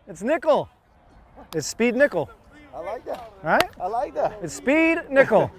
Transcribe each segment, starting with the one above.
It's nickel. It's speed nickel. I like that. All right? I like that. It's speed nickel.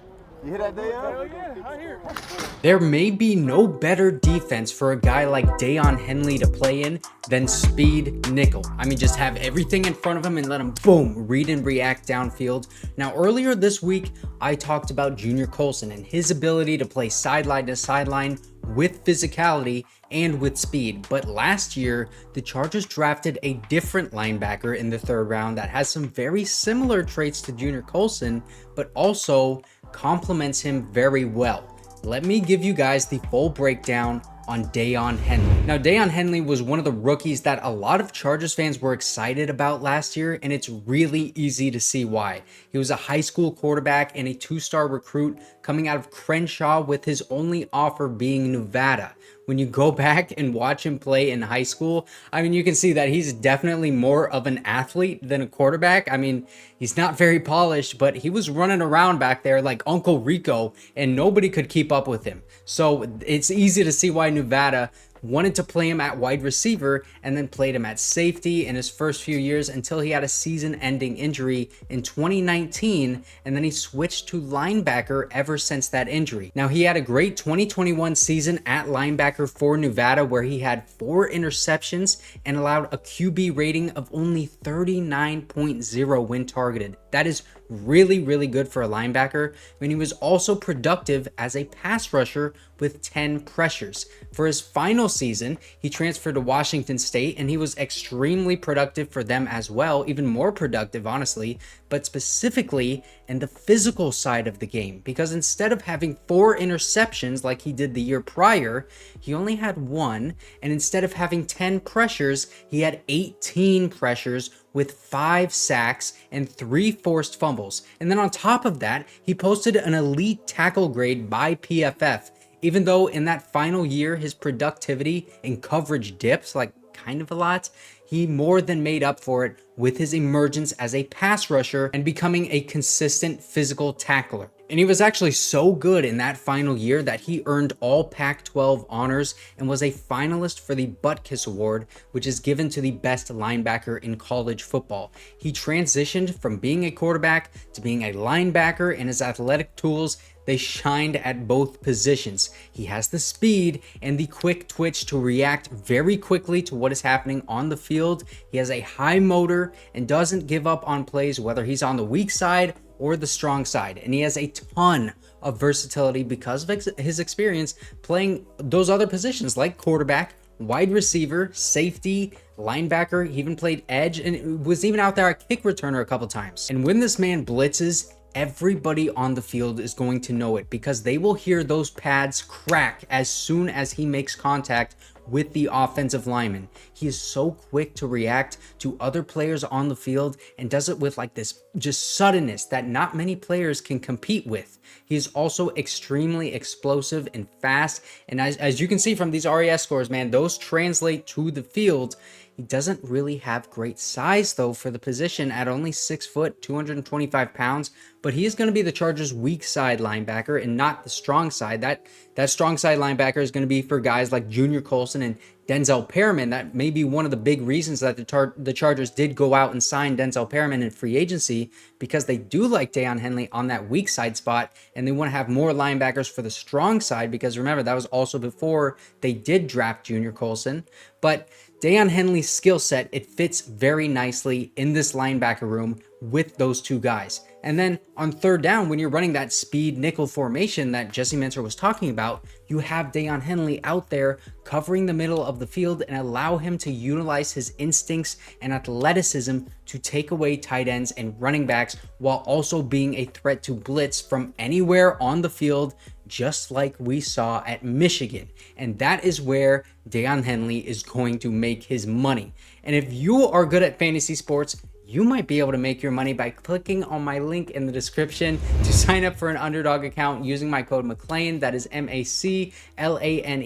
You hear that, Daiyan? Yeah, I hear it. There may be no better defense for a guy like Daiyan Henley to play in than speed nickel. I mean, just have everything in front of him and let him, boom, read and react downfield. Now, earlier this week, I talked about Junior Colson and his ability to play sideline to sideline with physicality and with speed. But last year, the Chargers drafted a different linebacker in the 3rd round that has some very similar traits to Junior Colson, but also complements him very well. Let me give you guys the full breakdown on Daiyan Henley. Now, Daiyan Henley was one of the rookies that a lot of Chargers fans were excited about last year, and it's really easy to see why. He was a high school quarterback and a 2-star recruit coming out of Crenshaw, with his only offer being Nevada. When you go back and watch him play in high school, I mean, you can see that he's definitely more of an athlete than a quarterback. I mean, he's not very polished, but he was running around back there like Uncle Rico, and nobody could keep up with him. So it's easy to see why Nevada wanted to play him at wide receiver and then played him at safety in his first few years until he had a season-ending injury in 2019, and then he switched to linebacker ever since that injury. Now, he had a great 2021 season at linebacker for Nevada, where he had 4 interceptions and allowed a QB rating of only 39.0 when targeted. That is really, really good for a linebacker. I mean, he was also productive as a pass rusher with 10 pressures. For his final season, he transferred to Washington State, and he was extremely productive for them as well, even more productive, honestly, but specifically in the physical side of the game, because instead of having 4 interceptions like he did the year prior, he only had 1, and instead of having 10 pressures, he had 18 pressures with 5 sacks and 3 forced fumbles. And then on top of that, he posted an elite tackle grade by PFF. Even though in that final year, his productivity and coverage dips like kind of a lot, he more than made up for it with his emergence as a pass rusher and becoming a consistent physical tackler. And he was actually so good in that final year that he earned all Pac-12 honors and was a finalist for the Butt Kiss Award, which is given to the best linebacker in college football. He transitioned from being a quarterback to being a linebacker, and his athletic tools, they shined at both positions. He has the speed and the quick twitch to react very quickly to what is happening on the field. He has a high motor and doesn't give up on plays, whether he's on the weak side or the strong side. And he has a ton of versatility because of his experience playing those other positions like quarterback, wide receiver, safety, linebacker. He even played edge and was even out there at kick returner a couple times. And when this man blitzes, everybody on the field is going to know it, because they will hear those pads crack as soon as he makes contact with the offensive lineman. He is so quick to react to other players on the field and does it with like this just suddenness that not many players can compete with. He is also extremely explosive and fast, and as you can see from these RAS scores, man, those translate to the field. He doesn't really have great size though for the position at only 6 foot, 225 pounds, but he is going to be the Chargers' weak side linebacker and not the strong side. That strong side linebacker is going to be for guys like Junior Colson and Denzel Perriman. That may be one of the big reasons that the Chargers did go out and sign Denzel Perriman in free agency, because they do like Daiyan Henley on that weak side spot, and they want to have more linebackers for the strong side, because remember, that was also before they did draft Junior Colson. But Daiyan Henley's skill set, it fits very nicely in this linebacker room with those two guys. And then on 3rd down, when you're running that speed nickel formation that Jesse Minter was talking about, you have Daiyan Henley out there covering the middle of the field and allow him to utilize his instincts and athleticism to take away tight ends and running backs, while also being a threat to blitz from anywhere on the field, just like we saw at Michigan. And that is where Daiyan Henley is going to make his money. And if you are good at fantasy sports, you might be able to make your money by clicking on my link in the description to sign up for an Underdog account using my code McLane. That is MACLANE.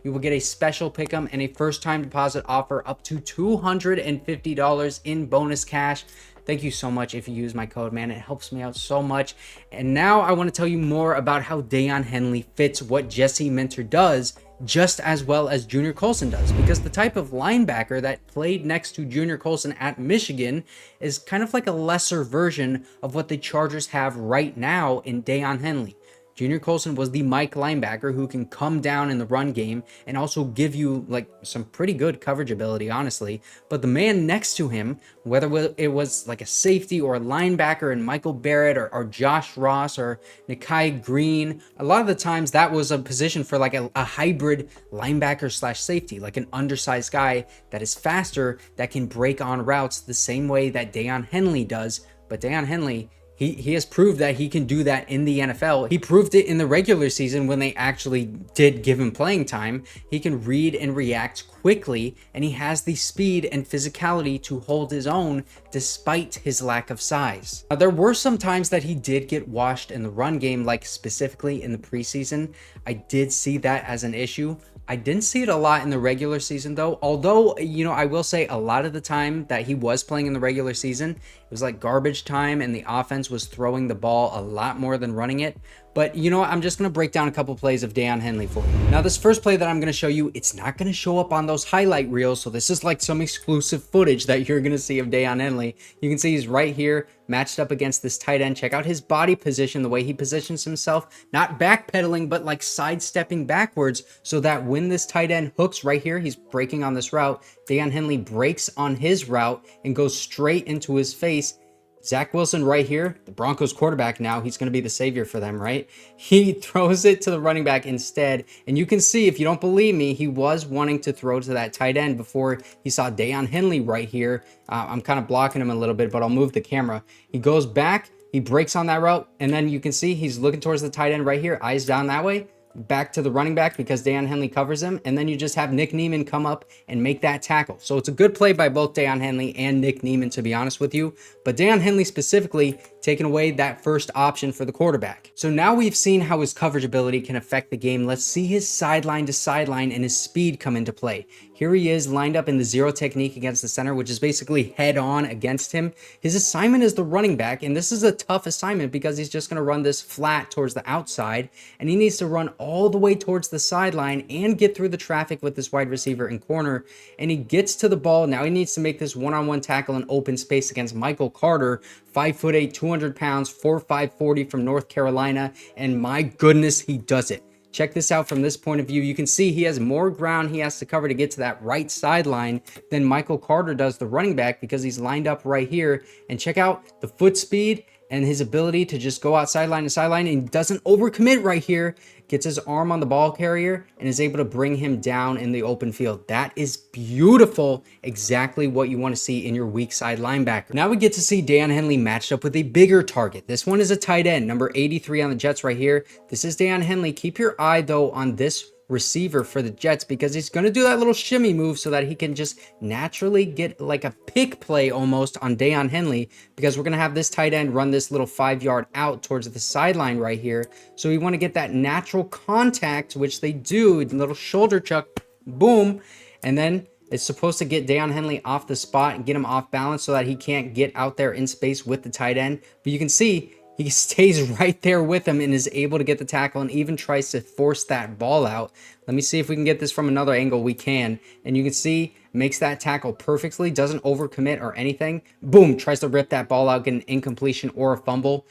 You will get a special pick'em and a first-time deposit offer up to $250 in bonus cash. Thank you so much if you use my code, man. It helps me out so much. And now I want to tell you more about how Daiyan Henley fits what Jesse Minter does just as well as Junior Colson does, because the type of linebacker that played next to Junior Colson at Michigan is kind of like a lesser version of what the Chargers have right now in Daiyan Henley. Junior Colson was the Mike linebacker who can come down in the run game and also give you like some pretty good coverage ability, honestly. But the man next to him, whether it was like a safety or a linebacker in Michael Barrett or Josh Ross or Nikai Green, a lot of the times that was a position for like a hybrid linebacker slash safety, like an undersized guy that is faster, that can break on routes the same way that Daiyan Henley does. But Daiyan Henley, He has proved that he can do that in the NFL. He proved it in the regular season when they actually did give him playing time. He can read and react quickly, and he has the speed and physicality to hold his own despite his lack of size. Now, there were some times that he did get washed in the run game, like specifically in the preseason. I did see that as an issue. I didn't see it a lot in the regular season though, although, you know, I will say a lot of the time that he was playing in the regular season, it was like garbage time and the offense was throwing the ball a lot more than running it. But you know what, I'm just going to break down a couple plays of Daiyan Henley for you. Now this first play that I'm going to show you, it's not going to show up on those highlight reels, so this is like some exclusive footage that you're going to see of Daiyan Henley. You can see he's right here matched up against this tight end. Check out his body position, the way he positions himself, not backpedaling, but like sidestepping backwards, so that when this tight end hooks right here, he's breaking on this route, Daiyan Henley breaks on his route and goes straight into his face. Zach Wilson right here, the Broncos quarterback now, he's going to be the savior for them, right? He throws it to the running back instead. And you can see, if you don't believe me, he was wanting to throw to that tight end before he saw Daiyan Henley right here. I'm kind of blocking him a little bit, but I'll move the camera. He goes back, he breaks on that route, and then you can see he's looking towards the tight end right here, eyes down that way. Back to the running back because Daiyan Henley covers him, and then you just have Nick Niemann come up and make that tackle. So it's a good play by both Daiyan Henley and Nick Niemann, to be honest with you, but Daiyan Henley specifically taking away that first option for the quarterback. So now we've seen how his coverage ability can affect the game. Let's see his sideline to sideline and his speed come into play. Here he is lined up in the zero technique against the center, which is basically head on against him. His assignment is the running back, and this is a tough assignment because he's just going to run this flat towards the outside, and he needs to run all the way towards the sideline and get through the traffic with this wide receiver and corner. And he gets to the ball. Now he needs to make this one-on-one tackle in open space against Michael Carter, 5'8", 200 pounds, 4'5", 40 from North Carolina. And my goodness, he does it. Check this out from this point of view. You can see he has more ground he has to cover to get to that right sideline than Michael Carter does, the running back, because he's lined up right here. And check out the foot speed and his ability to just go out sideline to sideline, and doesn't overcommit right here. Gets his arm on the ball carrier and is able to bring him down in the open field. That is beautiful. Exactly what you want to see in your weak side linebacker. Now we get to see Daiyan Henley matched up with a bigger target. This one is a tight end, number 83 on the Jets right here. This is Daiyan Henley. Keep your eye though on this receiver for the Jets, because he's going to do that little shimmy move so that he can just naturally get like a pick play almost on Daiyan Henley, because we're going to have this tight end run this little 5-yard out towards the sideline right here. So we want to get that natural contact, which they do, little shoulder chuck, boom, and then it's supposed to get Daiyan Henley off the spot and get him off balance so that he can't get out there in space with the tight end. But you can see he stays right there with him and is able to get the tackle and even tries to force that ball out. Let me see if we can get this from another angle. We can. And you can see, makes that tackle perfectly, doesn't overcommit or anything. Boom, tries to rip that ball out, get an incompletion or a fumble.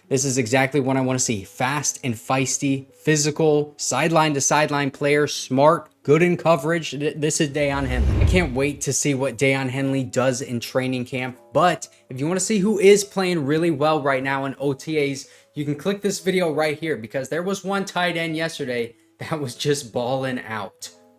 This is exactly what I want to see. Fast and feisty, physical, sideline to sideline player, smart, good in coverage. This is Daiyan Henley. I can't wait to see what Daiyan Henley does in training camp. But if you want to see who is playing really well right now in OTAs, you can click this video right here, because there was one tight end yesterday that was just balling out.